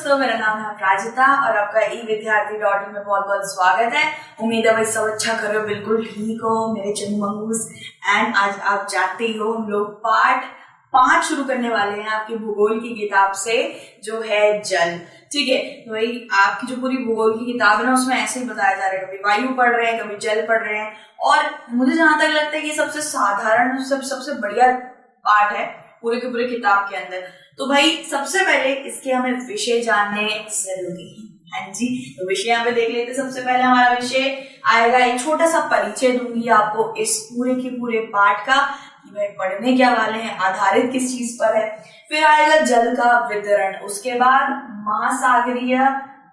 दोस्तों, मेरा नाम है अपराजिता और आपका ई-विद्यार्थी.in में बहुत बहुत स्वागत है। उम्मीद है भाई सब अच्छा कर रहे हो, बिल्कुल ठीक हो मेरे चंगू मंगूस। एंड आज आप जानते ही हो हम लोग पार्ट 5 शुरू करने वाले हैं आपकी भूगोल की किताब से, जो है जल। ठीक है, तो भाई आपकी जो पूरी भूगोल की किताब है ना, उसमें ऐसे ही बताया जा रहा है, कभी वायु पढ़ रहे हैं, कभी जल पढ़ रहे हैं। और मुझे जहां तक लगता है कि सबसे साधारण सबसे बढ़िया पार्ट है पूरे के पूरे किताब के अंदर। तो भाई सबसे पहले इसके हमें विषय जानने जरूरी है। हाँ जी, तो विषय यहाँ पे देख लेते। सबसे पहले हमारा विषय आएगा, एक छोटा सा परिचय दूंगी आपको इस पूरे के पूरे पाठ का कि भाई पढ़ने क्या वाले हैं, आधारित किस चीज पर है। फिर आएगा जल का वितरण, उसके बाद महासागरीय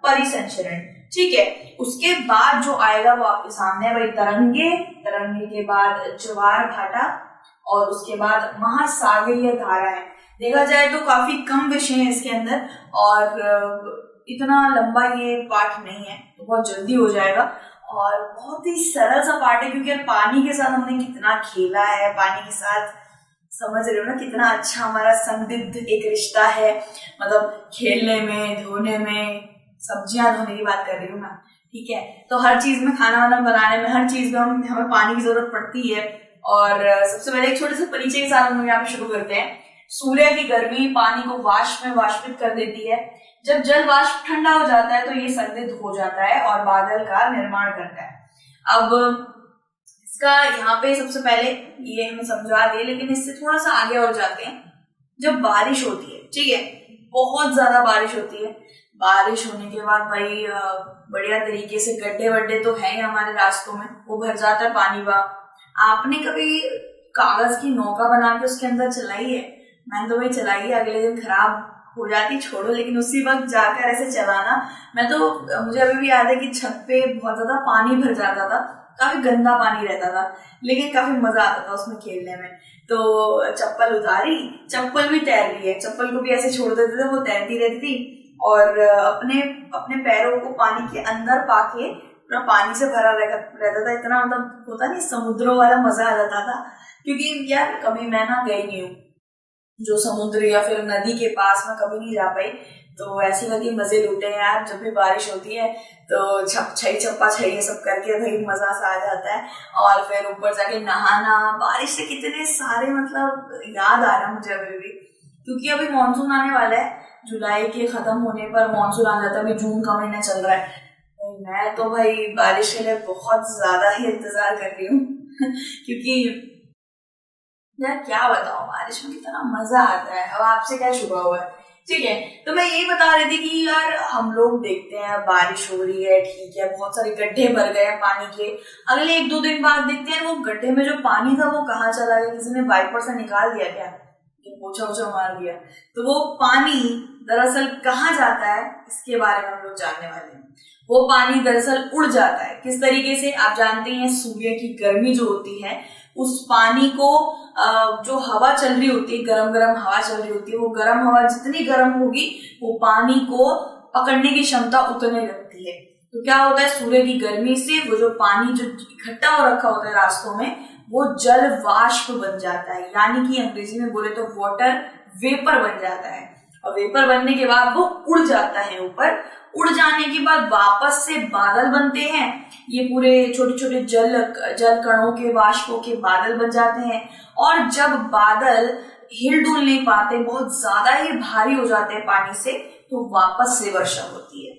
परिसंचरण। ठीक है, उसके बाद जो आएगा वो आपके सामने है भाई तरंगे के बाद ज्वार भाटा और उसके बाद महासागरीय धाराएं। देखा जाए तो काफी कम विषय है इसके अंदर और इतना लंबा ये पाठ नहीं है, तो बहुत जल्दी हो जाएगा और बहुत ही सरल सा पाठ है, क्योंकि पानी के साथ हमने कितना खेला है, पानी के साथ समझ रहे हो ना कितना अच्छा हमारा संदिग्ध एक रिश्ता है। मतलब खेलने में, धोने में, सब्जियां धोने की बात कर रही हूँ मैं। ठीक है, तो हर चीज में, खाना वाना बनाने में, हर चीज में हमें पानी की जरूरत पड़ती है। और सबसे पहले एक छोटे से परिचय के साथ हम लोग यहाँ पे शुरू करते हैं। सूर्य की गर्मी पानी को वाष्प में वाष्पित कर देती है। जब जल वाष्प ठंडा हो जाता है तो ये संदिग्ध हो जाता है और बादल का निर्माण करता है। अब इसका यहाँ पे सबसे पहले ये हमें समझा दिए, लेकिन इससे थोड़ा सा आगे और जाते हैं। जब बारिश होती है, ठीक है, बहुत ज्यादा बारिश होती है, बारिश होने के बाद भाई बढ़िया तरीके से गड्ढे वड्ढे तो है ही हमारे रास्तों में, वो भर जाता है पानी। आपने कभी कागज की नौका बना के उसके अंदर चलाई है? मैंने तो भाई चलाई है, अगले दिन खराब हो जाती, छोड़ो, लेकिन उसी वक्त जाकर ऐसे चलाना। मुझे अभी भी याद है कि छत पे बहुत ज्यादा पानी भर जाता था, काफी गंदा पानी रहता था, लेकिन काफी मजा आता था उसमें खेलने में। तो चप्पल उतारी, चप्पल भी तैर रही है, चप्पल को भी ऐसे छोड़ देते थे, वो तैरती रहती थी और अपने अपने पैरों को पानी के अंदर पाके पूरा पानी से भरा रहता था। इतना मतलब होता नहीं, समुद्रों वाला मजा आ जाता था। क्योंकि यार कभी मैं ना गई नहीं हूँ जो समुद्र या फिर नदी के पास में, कभी नहीं जा पाई, तो ऐसे लगे मजे लूटे हैं यार। जब भी बारिश होती है तो छप्पा छई सब करके भाई मजा सा आ जाता है। और फिर ऊपर जाके नहाना, बारिश से कितने सारे मतलब याद आ रहा है मुझे अभी भी, क्योंकि अभी मानसून आने वाला है। जुलाई के खत्म होने पर मानसून आ जाता है, अभी जून का महीना चल रहा है। मैं तो भाई बारिश के लिए बहुत ज्यादा ही इंतजार कर रही हूँ क्योंकि यार क्या बताओ, बारिश में कितना मजा आता है। अब आपसे क्या छुपा हुआ है। ठीक है, तो मैं यही बता रही थी कि यार हम लोग देखते हैं बारिश हो रही है, ठीक है, बहुत सारे गड्ढे भर गए हैं पानी के। अगले 1-2 दिन बाद देखते हैं वो गड्ढे में जो पानी था वो कहाँ चला गया, किसी ने वाइपर से निकाल दिया क्या, पोछा वोछा मार दिया। तो वो पानी दरअसल कहाँ जाता है, इसके बारे में हम लोग जानने वाले हैं। वो पानी दरअसल उड़ जाता है। किस तरीके से? आप जानते हैं सूर्य की गर्मी जो होती है, उस पानी को जो हवा चल रही होती है, गरम गरम हवा चल रही होती है, वो गरम हवा जितनी गरम होगी वो पानी को पकड़ने की क्षमता उतने लगती है। तो क्या होता है, सूर्य की गर्मी से वो जो पानी जो इकट्ठा हो रखा होता है रास्तों में, वो जल वाष्प बन जाता है, यानी कि अंग्रेजी में बोले तो वाटर वेपर बन जाता है। और वेपर बनने के बाद वो उड़ जाता है ऊपर। उड़ जाने के बाद वापस से बादल बनते हैं। ये पूरे छोटे छोटे जल कणों के, वाष्पों के बादल बन जाते हैं। और जब बादल हिल डुल नहीं पाते, बहुत ज्यादा ही भारी हो जाते हैं पानी से, तो वापस से वर्षा होती है।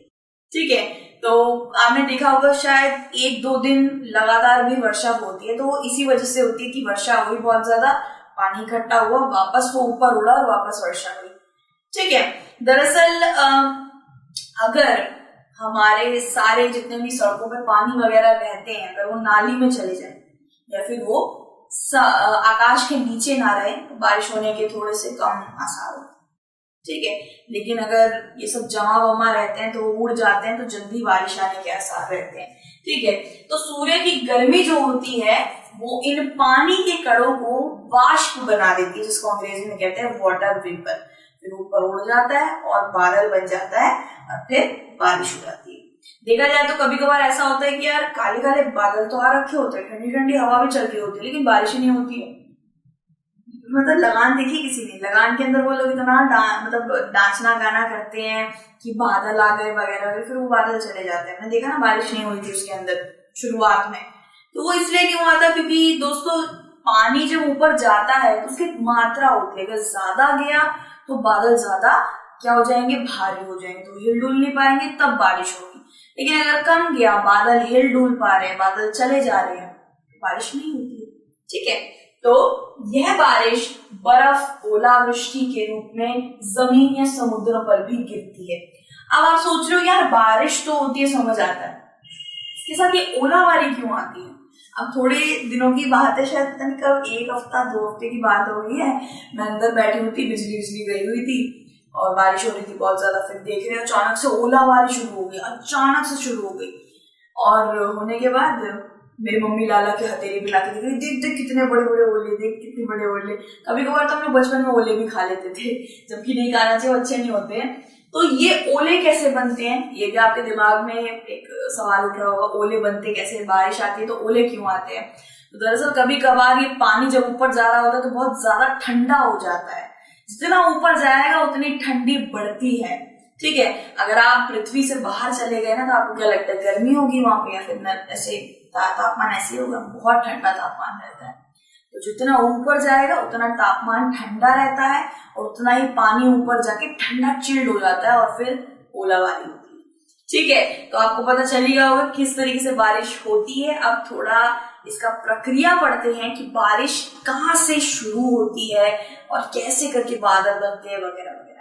ठीक है, तो आपने देखा होगा शायद 1-2 दिन लगातार भी वर्षा होती है, तो इसी वजह से होती है कि वर्षा हुई, बहुत ज्यादा पानी इकट्ठा हुआ, वापस वो ऊपर उड़ा और वापस वर्षा हुई। ठीक है, दरअसल अगर हमारे सारे जितने भी सड़कों पे पानी वगैरह रहते हैं, अगर वो नाली में चले जाए या फिर वो आकाश के नीचे ना रहे, तो बारिश होने के थोड़े से कम आसार होते हैं। ठीक है, लेकिन अगर ये सब जमा वमा रहते हैं तो उड़ जाते हैं, तो जल्दी बारिश आने के आसार रहते हैं। ठीक है, तो सूर्य की गर्मी जो होती है वो इन पानी के कणों को वाष्प बना देती है, जिसको अंग्रेजी में कहते हैं वाटर वेपर। फिर ऊपर उड़ जाता है और बादल बन जाता है और फिर बारिश हो जाती है। देखा जाए तो कभी कभार ऐसा होता है कि यार काले काले बादल तो आ रखे होते हैं, ठंडी ठंडी हवा भी चल रही होती है, लेकिन बारिश ही नहीं होती है। मतलब लगान देखी किसी ने? लगान के अंदर वो लोग इतना मतलब नाचना गाना करते हैं कि बादल आ गए वगैरह वगैरह, फिर वो बादल चले जाते हैं। मैंने देखा ना, बारिश नहीं हुई थी उसके अंदर शुरुआत में। तो वो इसलिए नहीं हुआ था क्योंकि दोस्तों पानी जब ऊपर जाता है तो उसकी मात्रा होती है, अगर ज्यादा गया तो बादल ज्यादा क्या हो जाएंगे, भारी हो जाएंगे, तो हिल डुल नहीं पाएंगे, तब बारिश होगी। लेकिन अगर कम गया, बादल हिल डुल पा रहे हैं, बादल चले जा रहे हैं, बारिश नहीं होती है। ठीक है, तो यह बारिश बर्फ ओलावृष्टि के रूप में जमीन या समुद्र पर भी गिरती है। अब आप सोच रहे हो यार बारिश तो होती है, समझ आता है, इसके साथ ये ओलावारी क्यों आती है? अब थोड़े दिनों की बात है, शायद पता नहीं कब, 1 हफ्ता 2 हफ्ते की बात हो गई है, मैं अंदर बैठी हुई थी, बिजली गई हुई थी और बारिश हो रही थी बहुत ज्यादा। फिर देख रहे हो अचानक से ओलावारी शुरू हो गई, अचानक से शुरू हो गई। और होने के बाद मेरी मम्मी लाला के हथेली पे लाके देख देख देख कितने बड़े बड़े ओले, देख कितने बड़े ओले। कभी कभार तो हम लोग बचपन में ओले भी खा लेते थे, जबकि नहीं खाना चाहिए, अच्छे नहीं होते हैं। तो ये ओले कैसे बनते हैं, ये भी आपके दिमाग में एक सवाल उठ रहा होगा, ओले बनते कैसे, बारिश आती है तो ओले क्यों आते हैं? तो दरअसल कभी कभार ये पानी जब ऊपर जा रहा होता है तो बहुत ज्यादा ठंडा हो जाता है, जितना ऊपर जाएगा उतनी ठंडी बढ़ती है। ठीक है, अगर आप पृथ्वी से बाहर चले गए ना तो आपको क्या लगता है, गर्मी होगी वहां पे, या फिर ऐसे तापमान ऐसे होगा, बहुत ठंडा तापमान रहता है। तो जितना ऊपर जाएगा उतना तापमान ठंडा रहता है और उतना ही पानी ऊपर जाके ठंडा चिल्ड हो जाता है और फिर ओलावारी होती है। ठीक है, तो आपको पता चल गया होगा किस तरीके से बारिश होती है। अब थोड़ा इसका प्रक्रिया पढ़ते हैं कि बारिश कहाँ से शुरू होती है और कैसे करके बादल बनते हैं वगैरह वगैरह।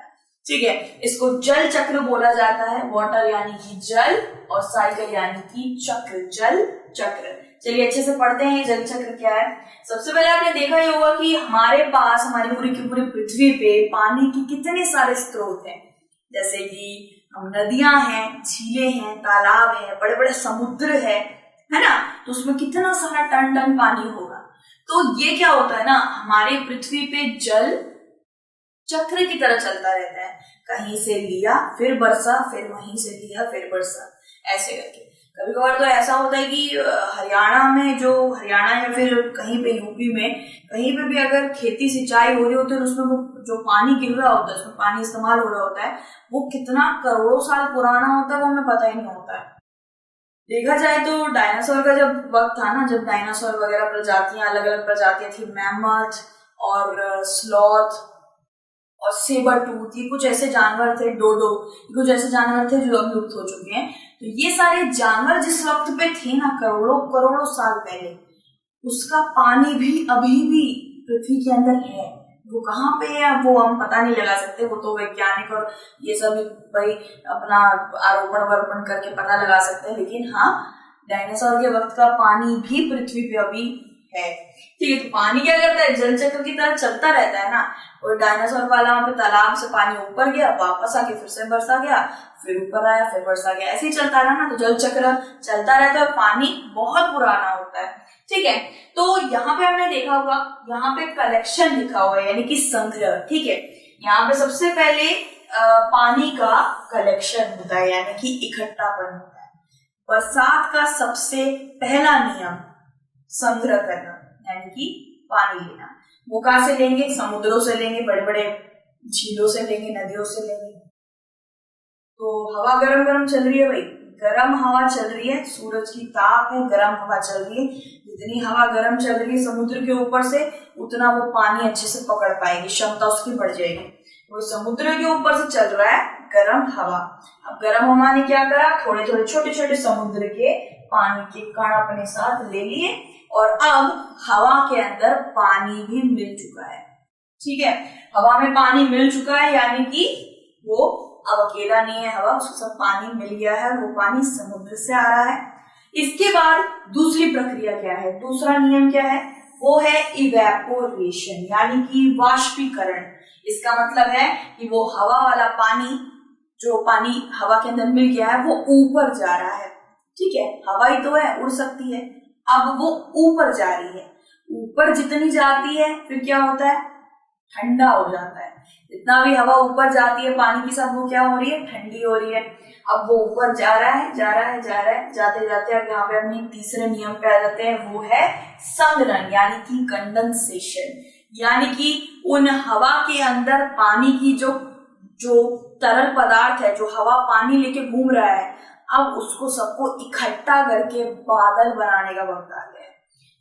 ठीक है, इसको जल चक्र बोला जाता है, वाटर यानी कि जल और साइकिल यानी कि चक्र, जल चक्र। चलिए अच्छे से पढ़ते हैं जल चक्र क्या है। सबसे पहले आपने देखा ही होगा कि हमारे पास, हमारी पूरी की पूरी पृथ्वी पे पानी के कितने सारे स्रोत हैं, जैसे कि नदियां हैं, झीलें हैं, तालाब है, बड़े बड़े समुद्र है ना, तो उसमें कितना सारा टन टन पानी होगा। तो ये क्या होता है ना, हमारी पृथ्वी पे जल चक्र की तरह चलता रहता है, कहीं से लिया फिर बरसा, फिर वहीं से लिया फिर बरसा, ऐसे करके। कभी कभार तो ऐसा होता है कि हरियाणा या फिर कहीं पे यूपी में कहीं पे भी अगर खेती सिंचाई हो रही होती है तो उसमें वो जो पानी गिर रहा होता है, उसमें पानी इस्तेमाल हो रहा होता है, वो कितना करोड़ों साल पुराना होता है वो हमें पता ही नहीं होता है। देखा जाए तो डायनासोर का जब वक्त था ना, जब डायनासोर वगैरह प्रजातियां, अलग अलग प्रजातियां थी, मैमथ और स्लॉथ और सेबर टूथ, ये कुछ ऐसे जानवर थे, डोडो, कुछ ऐसे जानवर थे जो अब लुप्त हो चुके हैं। तो ये सारे जानवर जिस वक्त पे थे ना, करोड़ों करोड़ों साल पहले, उसका पानी भी अभी भी पृथ्वी के अंदर है। वो कहाँ पे है वो हम पता नहीं लगा सकते, वो तो वैज्ञानिक और ये सब भाई अपना आरोपण वरोपण करके पता लगा सकते हैं, लेकिन हाँ, डायनासोर के वक्त का पानी भी पृथ्वी पे अभी है। ठीक है, तो पानी क्या करता है, जल चक्र की तरह चलता रहता है ना। और डायनासोर वाला वहां पे तालाब से पानी ऊपर गया, वापस आके फिर से बरसा गया, फिर ऊपर आया, फिर बरसा गया, ऐसे ही चलता रहा ना। तो जल चक्र चलता रहता है, पानी बहुत पुराना होता है। ठीक है, तो यहाँ पे हमने देखा होगा, यहाँ पे कलेक्शन लिखा हुआ है, यानी कि संग्रह। ठीक है, यहाँ पे सबसे पहले पानी का कलेक्शन होता है, यानी कि इकट्ठापन होता है। बरसात का सबसे पहला नियम संग्रह करना, यानी कि पानी लेना। वो कहां से लेंगे, समुद्रों से लेंगे, बड़े बड़े झीलों से लेंगे, नदियों से लेंगे। तो हवा गरम गरम चल रही है भाई, गरम हवा चल रही है, सूरज की ताप है, गरम हवा चल रही है। जितनी हवा गरम चल रही है समुद्र के ऊपर से, उतना वो पानी अच्छे से पकड़ पाएगी, क्षमता उसकी बढ़ जाएगी। वो समुद्र के ऊपर से चल रहा है गरम हवा। अब गरम हवा ने क्या करा, थोड़े थोड़े छोटे छोटे समुद्र के पानी के कण अपने साथ ले लिए और अब हवा के अंदर पानी भी मिल चुका है। ठीक है, हवा में पानी मिल चुका है, यानी कि वो अब अकेला नहीं है हवा, उसको सब पानी मिल गया है, वो पानी समुद्र से आ रहा है। इसके बाद दूसरी प्रक्रिया क्या है, दूसरा नियम क्या है, वो है इवेपोरेशन, यानी कि वाष्पीकरण। इसका मतलब है कि वो हवा वाला पानी, जो पानी हवा के अंदर मिल गया है, वो ऊपर जा रहा है। ठीक है, हवा ही तो है, उड़ सकती है, अब वो ऊपर जा रही है। ऊपर जितनी जाती है फिर क्या होता है, ठंडा हो जाता है। जितना भी हवा ऊपर जाती है पानी की, सब वो क्या हो रही है, ठंडी हो रही है। अब वो ऊपर जा रहा है, जा रहा है, जा रहा है, जाते जाते अब यहाँ पे अपने तीसरे नियम पे आ जाते हैं, वो है संघनन, यानी कि कंडेंसेशन। यानी कि उन हवा के अंदर पानी की जो जो तरल पदार्थ है, जो हवा पानी लेके घूम रहा है, अब उसको सबको इकट्ठा करके बादल बनाने का वक्त आ गया है।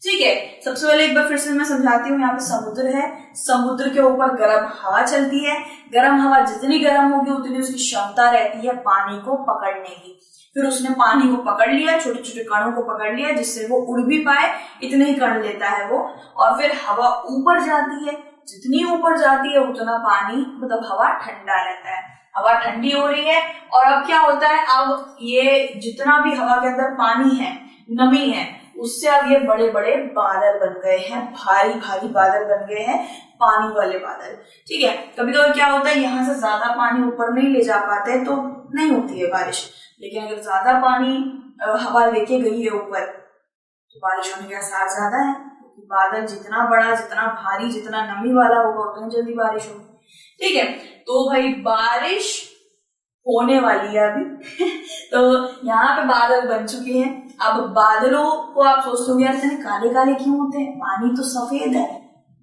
ठीक है, सबसे पहले एक बार फिर से मैं समझाती हूँ। यहाँ पे समुद्र है, समुद्र के ऊपर गर्म हवा चलती है। गर्म हवा जितनी गर्म होगी उतनी उसकी क्षमता रहती है पानी को पकड़ने की। फिर उसने पानी को पकड़ लिया, छोटे छोटे कणों को पकड़ लिया, जिससे वो उड़ भी पाए, इतने ही कण लेता है वो। और फिर हवा ऊपर जाती है, जितनी ऊपर जाती है उतना पानी मतलब हवा ठंडा रहता है। हवा ठंडी हो रही है और अब क्या होता है, अब ये जितना भी हवा के अंदर पानी है, नमी है, उससे अब ये बड़े बड़े बादल बन गए हैं, भारी भारी बादल बन गए हैं, पानी वाले बादल। ठीक है, कभी कभी क्या होता है, यहाँ से ज्यादा पानी ऊपर नहीं ले जा पाते तो नहीं होती है बारिश, लेकिन अगर ज्यादा पानी हवा लेके गई है ऊपर तो बारिश होने के आसार ज्यादा है, क्योंकि बादल जितना बड़ा, जितना भारी, जितना नमी वाला होगा उतनी जल्दी बारिश होगी। ठीक है, तो भाई बारिश होने वाली है अभी तो यहाँ पे बादल बन चुके हैं। अब बादलों को आप सोचते हो यार इतने काले काले क्यों होते हैं, पानी तो सफेद है,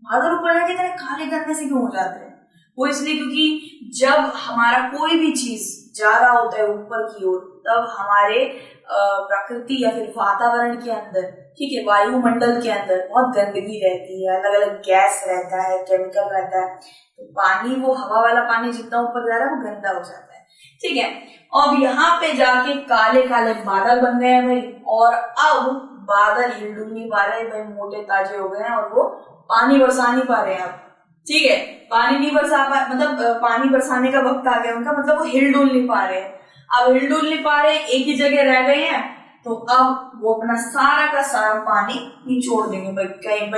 बादल ऊपर जाके इतने काले गंदे से क्यों हो जाते हैं? वो इसलिए क्योंकि जब हमारा कोई भी चीज जा रहा होता है ऊपर की ओर, तब हमारे प्रकृति या फिर वातावरण के अंदर, ठीक है, वायुमंडल के अंदर बहुत गंदगी रहती है, अलग अलग गैस रहता है, केमिकल रहता है। तो पानी, वो हवा वाला पानी जितना ऊपर जा रहा है वो गंदा हो जाता है। ठीक है, अब यहाँ पे जाके काले काले बादल बन गए हैं भाई, और अब बादल हिल नहीं पा रहे भाई, मोटे ताजे हो गए हैं और वो पानी बरसा नहीं पा रहे हैं अब। ठीक है, पानी नहीं बरसा पा, मतलब पानी बरसाने का वक्त आ गया उनका, मतलब वो हिल डुल नहीं पा रहे हैं। अब हिल डुल नहीं पा रहे, एक ही जगह रह गए हैं, तो अब वो अपना सारा का सारा पानी निचोड़ देंगे भाई,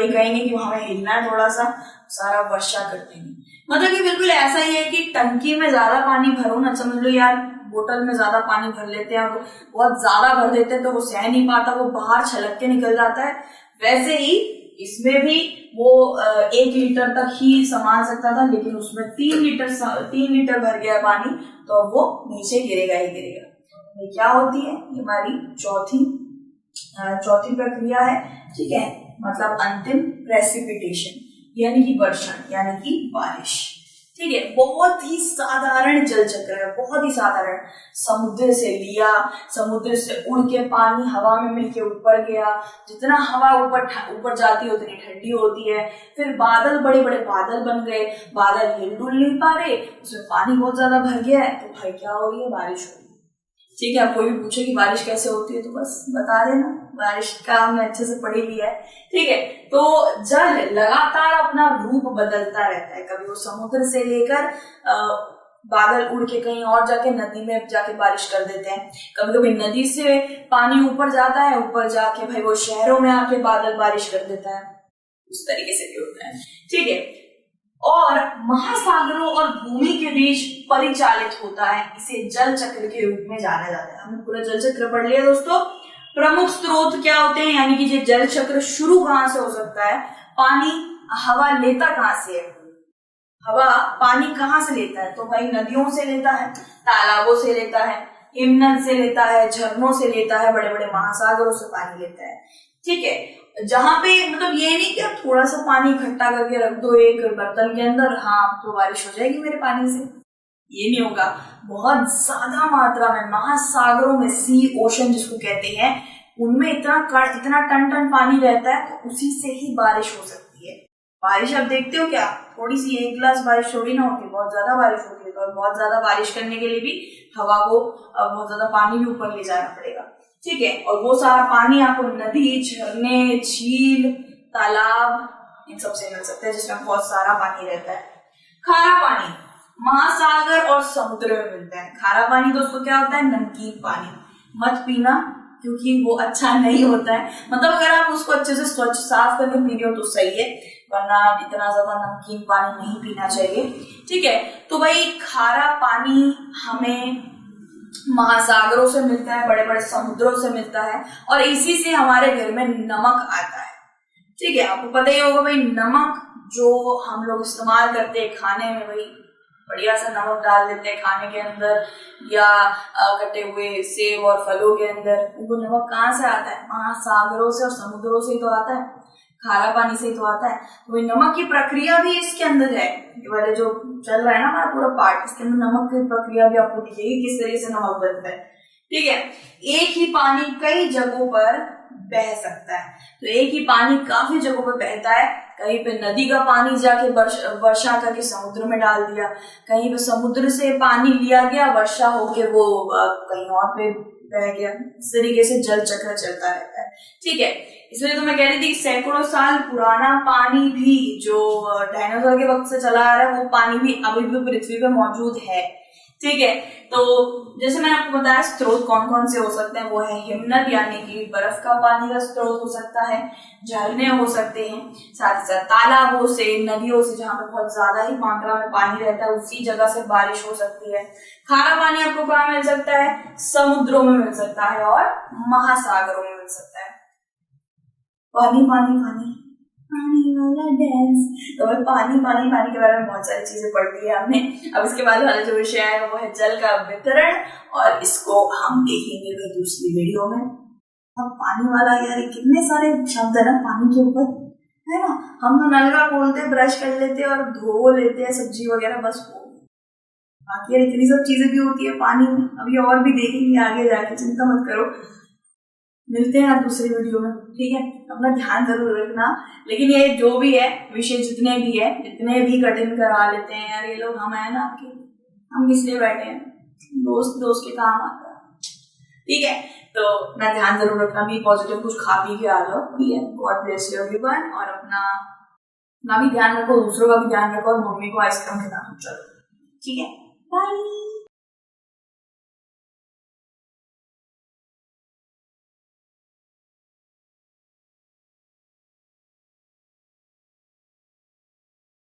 कहेंगे कि हमें हिलना है थोड़ा सा, सारा वर्षा कर देंगे। मतलब कि बिल्कुल ऐसा ही है कि टंकी में ज्यादा पानी भरो ना, समझ लो यार बोतल में ज्यादा पानी भर लेते हैं और बहुत ज्यादा भर देते हैं तो वो सह नहीं पाता, वो बाहर छलक के निकल जाता है। वैसे ही इसमें भी वो 1 लीटर तक ही संभाल सकता था, लेकिन उसमें 3 लीटर भर गया पानी, तो वो नीचे गिरेगा ही गिरेगा। ये क्या होती है, ये हमारी चौथी प्रक्रिया है। ठीक है, मतलब अंतिम प्रेसिपिटेशन, यानी कि वर्षण, यानी कि बारिश। ठीक है, बहुत ही साधारण जल चक्र है, बहुत ही साधारण। समुद्र से लिया, समुद्र से उड़ के पानी हवा में मिलके ऊपर गया, जितना हवा ऊपर जाती है उतनी ठंडी होती है। फिर बादल, बड़े बड़े बादल बन गए, बादल हिल डुल नहीं पा रहे, उसमें पानी बहुत ज्यादा भर गया है, तो भाई क्या हो रही है, बारिश हो रही है। ठीक है, अब कोई भी पूछे कि बारिश कैसे होती है तो बस बता देना, बारिश का हमने अच्छे से पढ़ी लिया है। ठीक है, तो जल लगातार अपना रूप बदलता रहता है, कभी वो समुद्र से लेकर बादल उड़ के कहीं और जाके नदी में जाके बारिश कर देते हैं, कभी कभी नदी से पानी ऊपर जाता है, ऊपर जाके भाई वो शहरों में आके बादल बारिश कर देता है, उस तरीके से भी होता है। ठीक है, और महासागरों और भूमि के बीच परिचालित होता है, इसे जल चक्र के रूप में जाना जाता है। हमने पूरा जल चक्र पढ़ लिया दोस्तों। प्रमुख स्रोत क्या होते हैं, यानी कि ये जल चक्र शुरू कहां से हो सकता है, पानी हवा लेता कहां से है, हवा पानी कहां से लेता है, तो भाई नदियों से लेता है, तालाबों से लेता है, हिमनद से लेता है, झरनों से लेता है, बड़े बड़े महासागरों से पानी लेता है। ठीक है, जहां पे मतलब ये नहीं कि आप थोड़ा सा पानी इकट्ठा करके रख दो एक बर्तन के अंदर, हाँ तो बारिश हो जाएगी मेरे पानी से, ये नहीं होगा। बहुत ज्यादा मात्रा में महासागरों में, सी ओशन जिसको कहते हैं, उनमें इतना टन टन पानी रहता है, तो उसी से ही बारिश हो सकती है। बारिश आप देखते हो क्या, थोड़ी सी 1 गिलास बारिश थोड़ी ना होती, बहुत ज्यादा बारिश होती है, तो बहुत ज्यादा बारिश करने के लिए भी हवा को बहुत ज्यादा पानी भी ऊपर ले जाना पड़ेगा। ठीक है, और वो सारा पानी आपको नदी, झरने, झील, तालाब, इन सब से मिल सकता है, जिसमें बहुत सारा पानी रहता है। खारा पानी महासागर और समुद्र में मिलता है। खारा पानी दोस्तों क्या होता है, नमकीन पानी, मत पीना क्योंकि वो अच्छा नहीं होता है, मतलब अगर आप उसको अच्छे से स्वच्छ साफ करके पी रहे हो तो सही है, वरना इतना ज्यादा नमकीन पानी नहीं पीना चाहिए। ठीक है, तो भाई खारा पानी हमें महासागरों से मिलता है, बड़े बड़े समुद्रों से मिलता है, और इसी से हमारे घर में नमक आता है। ठीक है, आपको पता ही होगा भाई, नमक जो हम लोग इस्तेमाल करते हैं खाने में, भाई बढ़िया सा नमक डाल देते हैं खाने के अंदर, या कटे हुए सेब और फलों के अंदर, वो नमक कहाँ से आता है, महासागरों से और समुद्रों से ही तो आता है। खारा पानी से ही तो आता है। तो नमक की प्रक्रिया भी इसके अंदर है, ये वाले जो चल रहा है ना हमारा पूरा पार्ट, इसके अंदर नमक की प्रक्रिया भी आपको दिखेगी किस तरीके से नमक बनता है। ठीक है, एक ही पानी कई जगहों पर बह सकता है। तो एक ही पानी काफी जगहों पर बहता है, कहीं पे नदी का पानी जाके वर्षा करके समुद्र में डाल दिया, कहीं पे समुद्र से पानी लिया गया, वर्षा होके वो कहीं और पे बह गया। इस तरीके से जल चक्र चलता रहता है। ठीक है, इसलिए तो मैं कह रही थी कि सैकड़ों साल पुराना पानी भी जो डायनासोर के वक्त से चला आ रहा है, वो पानी भी अभी भी पृथ्वी पे मौजूद है। ठीक है, तो जैसे मैंने आपको बताया स्रोत कौन कौन से हो सकते हैं, वो है हिमनद यानी कि बर्फ का पानी का स्रोत हो सकता है, झरने हो सकते हैं, साथ ही साथ तालाबों से, नदियों से जहां पे बहुत ज्यादा ही मात्रा में पानी रहता है उसी जगह से बारिश हो सकती है। खारा पानी आपको कहाँ मिल सकता है? समुद्रों में मिल सकता है और महासागरों में मिल सकता है। पानी पानी पानी पानी वाला डांस। तो पानी पानी पानी के बारे में बहुत सारी चीजें पढ़ ली है हमने। अब इसके बाद वाला जो विषय है वो है जल का वितरण, और इसको हम देखेंगे भी दूसरी वीडियो में। अब पानी वाला यार कितने सारे शब्द है ना पानी के ऊपर, है ना। हम तो नल का खोलते, ब्रश कर लेते और धो लेते हैं सब्जी वगैरह, बस हो। बाकी यार इतनी सब चीजें भी होती है पानी में, अभी और भी देखेंगे आगे जाके, चिंता मत करो। मिलते हैं आप दूसरी वीडियो में। ठीक है, अपना ध्यान जरूर रखना। लेकिन ये जो भी है विषय, जितने भी है, जितने भी कठिन करा लेते हैं यार ये लोग, हम है ना आपके, हम किस लिए बैठे हैं, दोस्त दोस्त के काम आता है। ठीक है, तो अपना ध्यान जरूर रखना, भी पॉजिटिव, कुछ खा पी के आ जाओ। ठीक है, गॉड ब्लेस यू एवरीवन, और अपना भी ध्यान रखो, दूसरों का भी ध्यान रखो, और मम्मी को आइसक्रीम खिलाओ। चलो ठीक है, बाय।